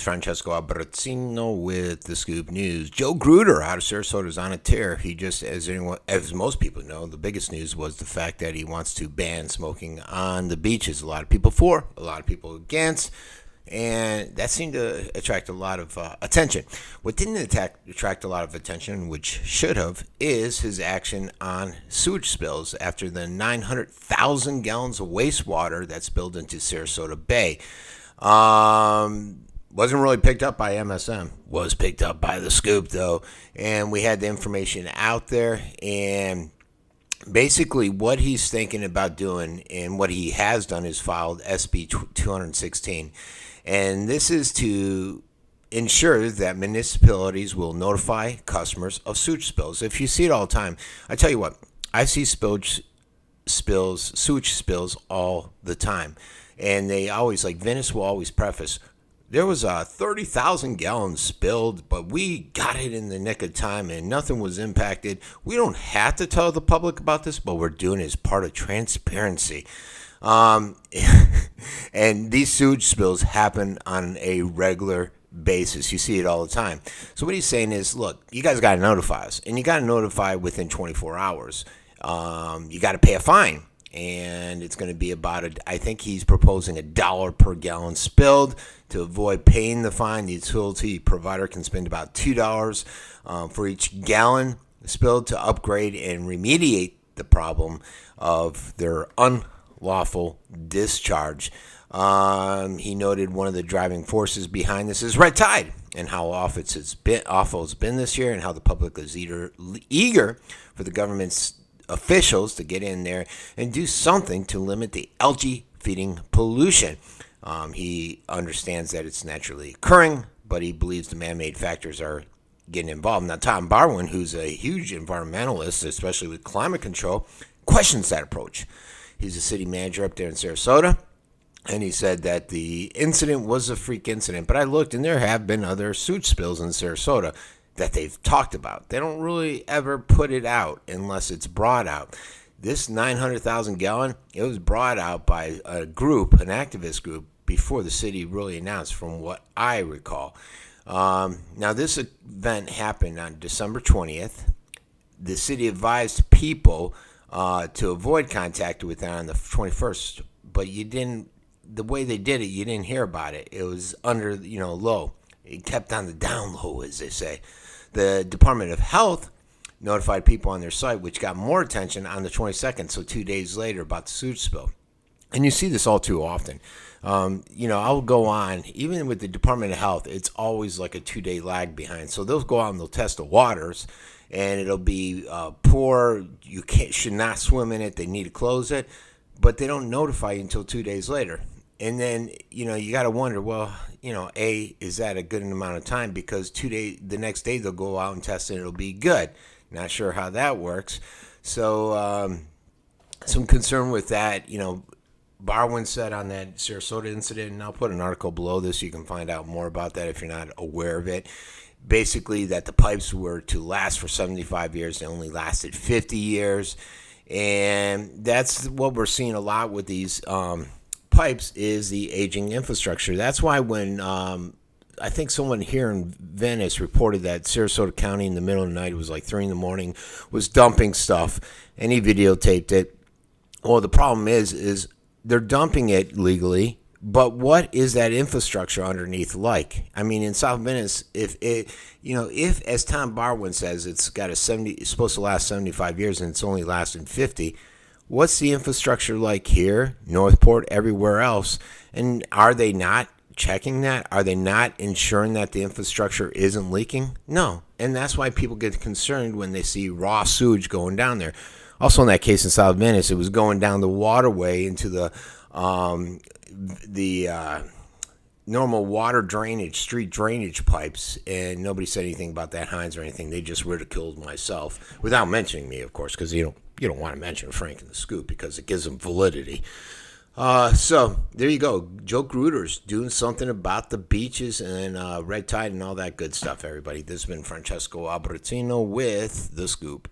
Francesco Abbruzzino with the Scoop News. Joe Gruder out of Sarasota is on a tear. He just, as most people know, the biggest news was the fact that he wants to ban smoking on the beaches. A lot of people for, a lot of people against, and that seemed to attract a lot of attention. What didn't attract a lot of attention, which should have, is his action on sewage spills after the 900,000 gallons of wastewater that spilled into Sarasota Bay. Wasn't really picked up by MSM. Was picked up by the Scoop, though. And we had the information out there. And basically what he's thinking about doing and what he has done is filed SB 216. And this is to ensure that municipalities will notify customers of sewage spills. If you see it all the time, I tell you what, I see sewage spills all the time. And they always, like Venice will always preface, there was 30,000 gallons spilled, but we got it in the nick of time and nothing was impacted. We don't have to tell the public about this, but we're doing it as part of transparency. And these sewage spills happen on a regular basis. You see it all the time. So what he's saying is, look, you guys got to notify us, and you got to notify within 24 hours. You got to pay a fine. And it's going to be about, I think he's proposing $1 per gallon spilled. To avoid paying the fine, the utility provider can spend about $2 for each gallon spilled to upgrade and remediate the problem of their unlawful discharge. He noted one of the driving forces behind this is red tide and how awful it's been this year, and how the public is eager for the government's officials to get in there and do something to limit the algae feeding pollution. He understands that it's naturally occurring, but he believes the man-made factors are getting involved. Now, Tom Barwin, who's a huge environmentalist, especially with climate control, questions that approach. He's a city manager up there in Sarasota, and he said that the incident was a freak incident. But I looked, and there have been other sewage spills in Sarasota that they've talked about. They don't really ever put it out unless it's brought out. This 900,000 gallon, it was brought out by a group, an activist group, before the city really announced, from what I recall. Now, this event happened on December 20th. The city advised people to avoid contact with it on the 21st, but the way they did it, you didn't hear about it. It was under, low. It kept on the down low, as they say. The Department of Health notified people on their site, which got more attention on the 22nd, so 2 days later, about the sewage spill. And you see this all too often. I'll go on, even with the Department of Health, it's always like a 2-day lag behind. So they'll go out and they'll test the waters, and it'll be poor. You should not swim in it. They need to close it, but they don't notify you until 2 days later. And then, you got to wonder, well, is that a good amount of time? Because the next day they'll go out and test it and it'll be good. Not sure how that works. So some concern with that. Barwin said on that Sarasota incident, and I'll put an article below this so you can find out more about that if you're not aware of it. Basically, that the pipes were to last for 75 years. They only lasted 50 years. And that's what we're seeing a lot with these pipes, is the aging infrastructure. That's why when I think someone here in Venice reported that Sarasota County in the middle of the night, it was like 3 in the morning, was dumping stuff, and he videotaped it. Well, the problem is they're dumping it legally, but what is that infrastructure underneath like? I mean, in South Venice, if as Tom Barwin says, it's supposed to last 75 years and it's only lasting 50. What's the infrastructure like here, Northport, everywhere else? And are they not checking that? Are they not ensuring that the infrastructure isn't leaking? No. And that's why people get concerned when they see raw sewage going down there. Also, in that case in South Venice, it was going down the waterway into the normal water drainage, street drainage pipes, and nobody said anything about that Heinz or anything. They just ridiculed myself, without mentioning me, of course, because you don't want to mention Frank in the Scoop because it gives them validity. So there you go. Joe Gruder's doing something about the beaches and red tide and all that good stuff, everybody. This has been Francesco Abbruzzino with The Scoop.